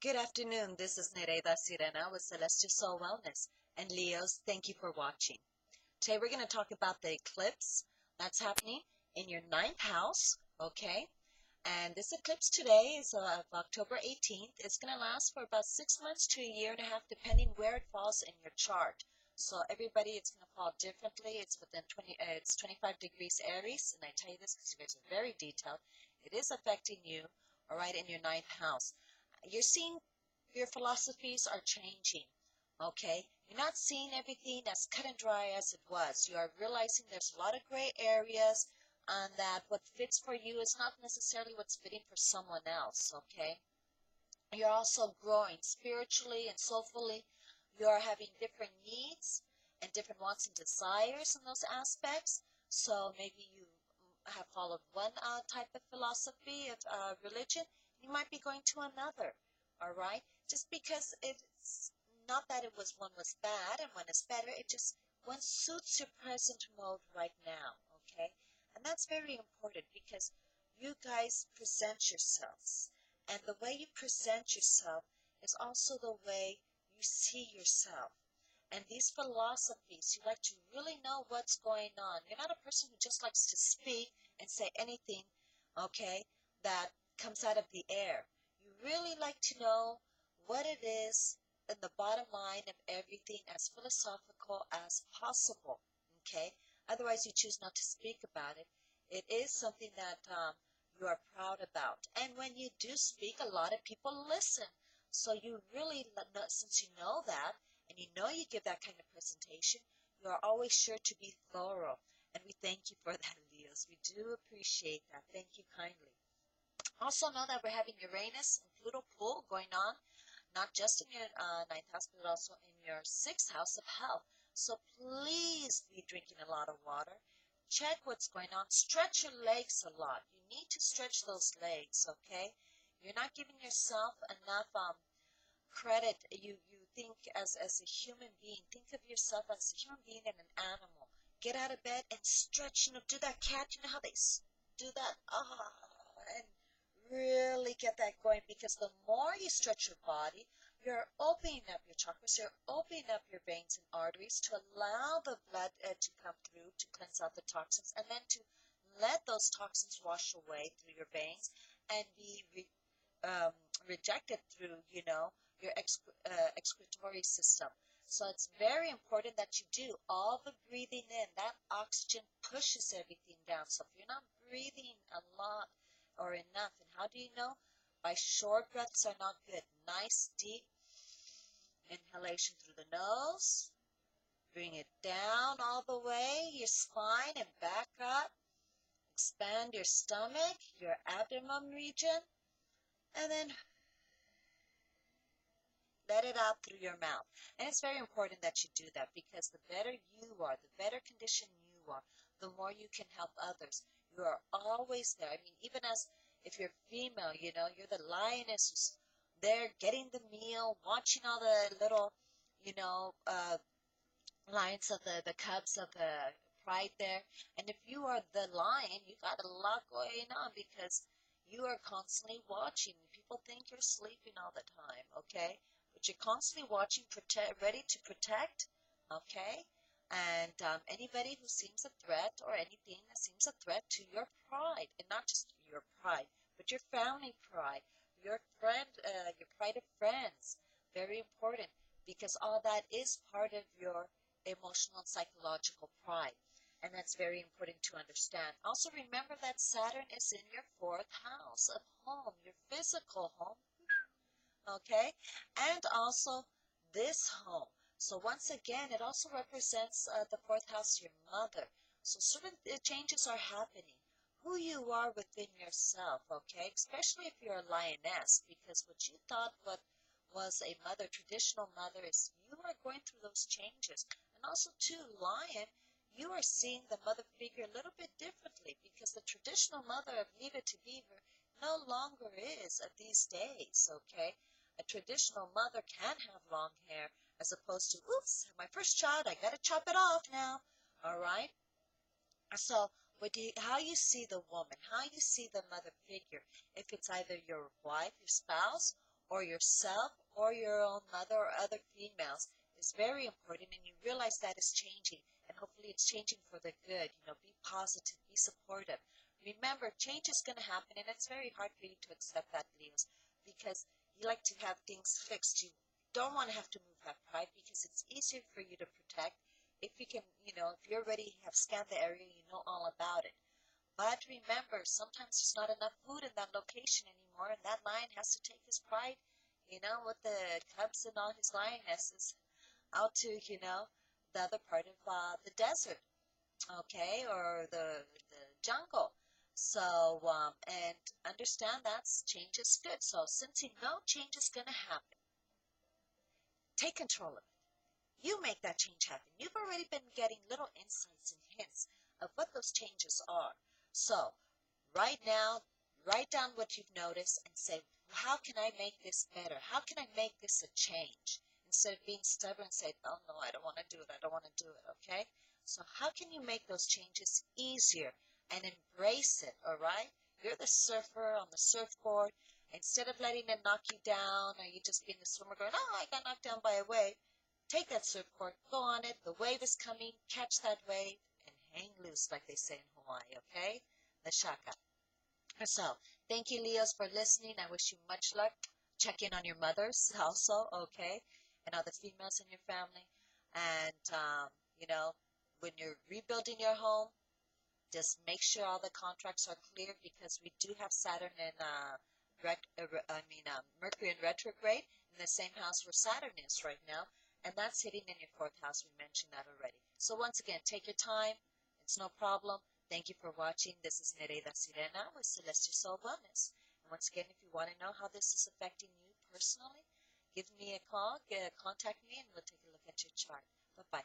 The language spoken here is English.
Good afternoon. This is Nereida Sirena with Celestial Soul Wellness. And Leos, thank you for watching. Today we're going to talk about the eclipse that's happening in your ninth house, okay? And this eclipse today is of October 18th. It's going to last for about 6 months to a year and a half, depending where it falls in your chart. So everybody, it's going to fall differently. It's within 25 degrees Aries, and I tell you this because you guys are very detailed. It is affecting you, all right, in your ninth house. You're seeing your philosophies are changing, okay? You're not seeing everything as cut and dry as it was. You are realizing there's a lot of gray areas and that what fits for you is not necessarily what's fitting for someone else, okay? You're also growing spiritually and soulfully. You are having different needs and different wants and desires in those aspects. So maybe you have followed one type of philosophy of religion, you might be going to another, all right? Just because it's not that one was bad and one is better, it just one suits your present mode right now, okay? And that's very important because you guys present yourselves. And the way you present yourself is also the way you see yourself. And these philosophies, you like to really know what's going on. You're not a person who just likes to speak and say anything, okay, that comes out of the air. You really like to know what it is in the bottom line of everything as philosophical as possible, okay? Otherwise, you choose not to speak about it. It is something that you are proud about. And when you do speak, a lot of people listen. So you really, since you know that, and you know you give that kind of presentation, you are always sure to be thorough. And we thank you for that, Leos. We do appreciate that. Thank you kindly. Also know that we're having Uranus and Pluto pull going on, not just in your ninth house, but also in your sixth house of health. So please be drinking a lot of water. Check what's going on. Stretch your legs a lot. You need to stretch those legs, okay? You're not giving yourself enough credit. You think as a human being, think of yourself as a human being and an animal. Get out of bed and stretch, do that cat, how they do that, and really get that going, because the more you stretch your body, you're opening up your chakras, you're opening up your veins and arteries to allow the blood to come through, to cleanse out the toxins, and then to let those toxins wash away through your veins and be rejected through, your excretory system. So it's very important that you do all the breathing in. That oxygen pushes everything down. So if you're not breathing a lot or enough, and how do you know? By short breaths are not good. Nice deep inhalation through the nose. Bring it down all the way, your spine, and back up. Expand your stomach, your abdomen region, and then let it out through your mouth. And it's very important that you do that, because the better you are, the better condition you are, the more you can help others. You are always there. I mean, even as if you're female, you're the lioness who's there getting the meal, watching all the little, lions of the cubs of the pride there. And if you are the lion, you got a lot going on, because you are constantly watching. People think you're sleeping all the time, okay? But you're constantly watching, ready to protect, okay? And anybody who seems a threat, or anything that seems a threat to your pride, and not just your pride, but your family pride, your pride of friends, very important, because all that is part of your emotional and psychological pride. And that's very important to understand. Also remember that Saturn is in your fourth house of home, your physical home, okay? And also this home. So once again, it also represents the fourth house, your mother. So certain changes are happening. Who you are within yourself, okay? Especially if you're a lioness, because what you thought what was a mother, traditional mother, is you are going through those changes. And also, too, lion, you are seeing the mother figure a little bit differently, because the traditional mother of Leave It to Beaver no longer is of these days, okay? A traditional mother can have long hair, as opposed to, oops, my first child, I gotta chop it off now, all right? So, how you see the woman, how you see the mother figure, if it's either your wife, your spouse, or yourself or your own mother or other females is very important, and you realize that is changing, and hopefully it's changing for the good. Be positive, be supportive. Remember, change is going to happen, and it's very hard for you to accept that, Leos, because you like to have things fixed. You don't want to have to move that pride because it's easier for you to protect if you can, if you already have scanned the area, you know all about it. But remember, sometimes there's not enough food in that location anymore, and that lion has to take his pride, with the cubs and all his lionesses out to, the other part of the desert, okay, or the jungle. So, and understand that change is good. So, since you know change is going to happen, take control of it. You make that change happen. You've already been getting little insights and hints of what those changes are. So, right now, write down what you've noticed and say, how can I make this better? How can I make this a change? Instead of being stubborn and say, oh no, I don't want to do it. I don't want to do it, okay? So how can you make those changes easier and embrace it, all right? You're the surfer on the surfboard. Instead of letting it knock you down, or you just being the swimmer going, oh, I got knocked down by a wave, take that surfboard, go on it. The wave is coming. Catch that wave and hang loose, like they say in Hawaii, okay? The shaka. So, thank you, Leos, for listening. I wish you much luck. Check in on your mothers also, okay? And other females in your family. And, when you're rebuilding your home, just make sure all the contracts are clear, because we do have Saturn and Mercury in retrograde in the same house where Saturn is right now, and that's hitting in your fourth house. We mentioned that already. So once again, take your time. It's no problem. Thank you for watching. This is Nereida Sirena with Celestial Soul Wellness. And once again, if you want to know how this is affecting you personally, give me a call, contact me, and we'll take a look at your chart. Bye-bye.